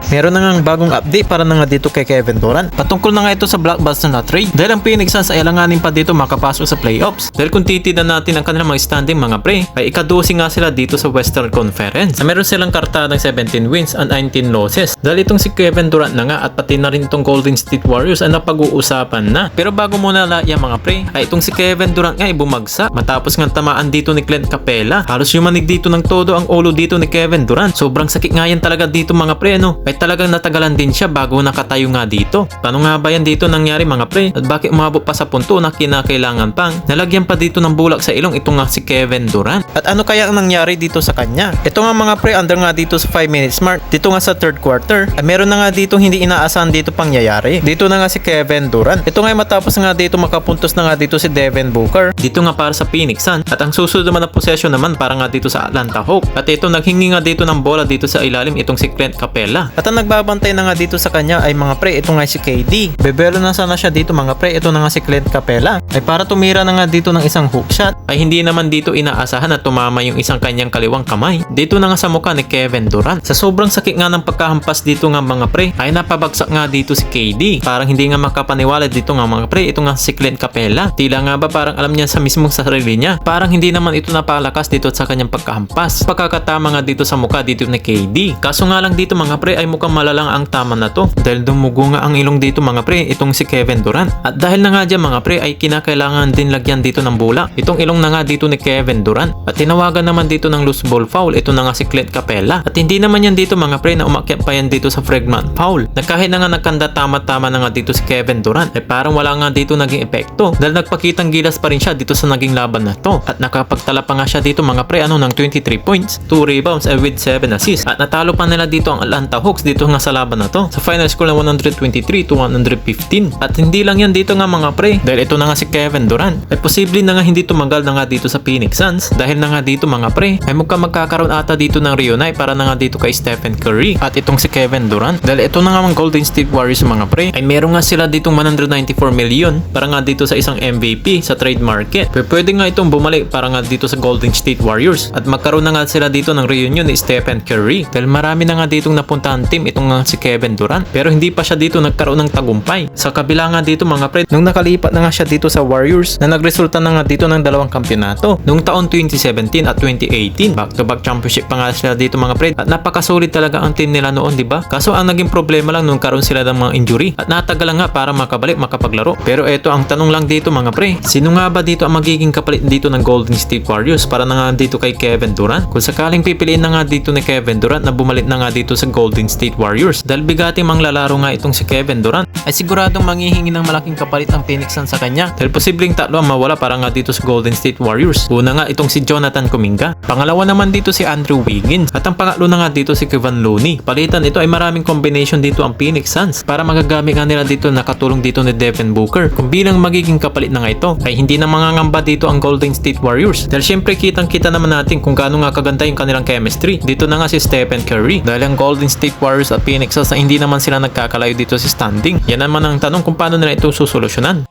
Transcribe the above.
Meron na nga bagong update para na nga dito kay Kevin Durant. Patungkol na nga ito sa blockbuster na trade. Dahil ang Phoenix Suns ay alanganin pa dito makapasok sa playoffs. Dahil kung titignan natin ang kanilang mga standing mga pre, ay ika-12 nga sila dito sa Western Conference. Meron silang kartadang 17 wins and 19 losses. Dahil itong si Kevin Durant na nga at pati na rin itong Golden State Warriors ay napag-uusapan na. Pero bago muna yan mga pre, ay itong si Kevin Durant nga ay bumagsak matapos nga tamaan dito ni Clint Capela. Halos yumanig dito ng todo ang ulo dito ni Kevin Durant. Sobrang sakit nga yan talaga dito mga pre, no? Ay talagang natagalan din siya bago nakatayo nga dito. Paano nga ba yan dito nangyari mga pre? At bakit umabot pa sa punto na kinakailangan pang nalagyan pa dito ng bulak sa ilong ito nga si Kevin Durant? At ano kaya ang nangyari dito sa kanya? Ito nga mga pre, under nga dito sa 5 minutes mark, dito nga sa third quarter, ay meron na nga dito hindi inaasahan dito pangyayari. Dito na nga si Kevin Durant. Ito nga matapos nga dito makapuntos na nga dito si Devin Booker. Dito nga para sa Phoenix Suns. At ang susunod naman na possession naman para nga dito sa Atlanta Hawks. At ito naghingi nga dito ng bola dito sa ilalim itong si Clint Capela. At ang nagbabantay na nga dito sa kanya ay mga pre, ito nga si KD. Bebelo na sana siya dito mga pre, ito na nga si Clint Capela. Ay para tumira na nga dito ng isang hook shot, ay hindi naman dito inaasahan na tumama yung isang kanyang kaliwang kamay. Dito na nga sa mukha ni Kevin Durant. Sa sobrang sakit nga ng pagkahampas dito nga mga pre, ay napabagsak nga dito si KD. Parang hindi nga makapaniwala dito nga mga pre, ito nga si Clint Capela. Tila nga ba parang alam niya sa mismong sarili niya. Parang hindi naman ito napalakas dito sa kanyang pagkahampas. Pagkakatama nga dito sa mukha dito ni KD. Kaso nga lang dito mga pre ay mukhang malalang ang tama na to. Dahil dumugo nga ang ilong dito mga pre, itong si Kevin Durant. At dahil na nga dyan mga pre ay kinakailangan din lagyan dito ng bola. Itong ilong na nga dito ni Kevin Durant. At tinawagan naman dito ng loose ball foul. Ito na nga si Clint Capela. At hindi naman yan dito mga pre na umakyat pa yan dito sa fragment foul. Na kahit na nga nagkanda tama-tama na nga dito si Kevin Durant ay parang wala nga dito naging epekto. Dahil nagpakitang gilas pa rin siya dito sa naging laban na to. At nakapagtala pa nga siya dito mga pre ng 23 points, 2 rebounds and with 7 assists. At natalo pa nila dito ang Atlanta Hawks dito nga sa laban na to. Sa final score na 123 to 115. At hindi lang yan dito nga mga pre. Dahil ito na nga si Kevin Durant. Ay posible na nga hindi tumagal na nga dito sa Phoenix Suns. Dahil na nga dito mga pre ay mukhang magkakaroon ata dito ng reunite para na nga dito kay Stephen Curry. At itong si Kevin Durant. Dahil ito na nga mga Golden State Warriors mga pre ay meron nga sila ditong 194 million para nga dito sa isang MVP sa trade market. Pero pwede nga itong bumalik para nga dito sa Golden State Warriors. At magkaroon na nga sila dito ng reunion ni Stephen Curry. Dahil marami na nga ditong napuntahan team itong nga si Kevin Durant. Pero hindi pa siya dito nagkaroon ng tagumpay. Sa kabila nga dito mga pre, nung nakalipat na nga siya dito sa Warriors na nagresulta na nga dito ng dalawang kampyonato. Nung taon 2017 at 2018, back-to-back championship pa nga sila dito mga pre. At napakasulit talaga ang team nila noon, di ba? Kaso ang naging problema lang nung karoon sila ng mga injury. At natagal nga para makabalik, makapaglaro. Pero eto ang tanong lang dito mga pre. Sino nga ba dito ang magiging kapalit dito ng Golden State Warriors para na nga dito kay Kevin Durant? Kung sakaling pipiliin na nga dito ni Kevin Durant na bumalik na nga dito sa Golden State Warriors. Dahil bigating manglalaro nga itong si Kevin Durant, ay siguradong manghihingi ng malaking kapalit ang Phoenix Suns sa kanya. Dahil posibleng tatlo ang mawala para nga dito sa Golden State Warriors. Una nga itong si Jonathan Kuminga. Pangalawa naman dito si Andrew Wiggins. At ang pangatlo na nga dito si Kevon Looney. Palitan ito ay maraming combination dito ang Phoenix Suns para magagamit nga nila dito nakatulong dito ni Devin Booker. Kung bilang magiging kapalit na nga ito ay hindi na mangangamba dito ang Golden State Warriors. Dahil syempre kitang-kita naman natin kung gaano nga kaganda yung kanilang chemistry. Dito na nga si Stephen Curry. Dahil ang Golden State Warriors at Phoenix Suns na hindi naman sila nagkakalayo dito sa standing. Yan naman ang tanong kung paano nila ito susolusyonan.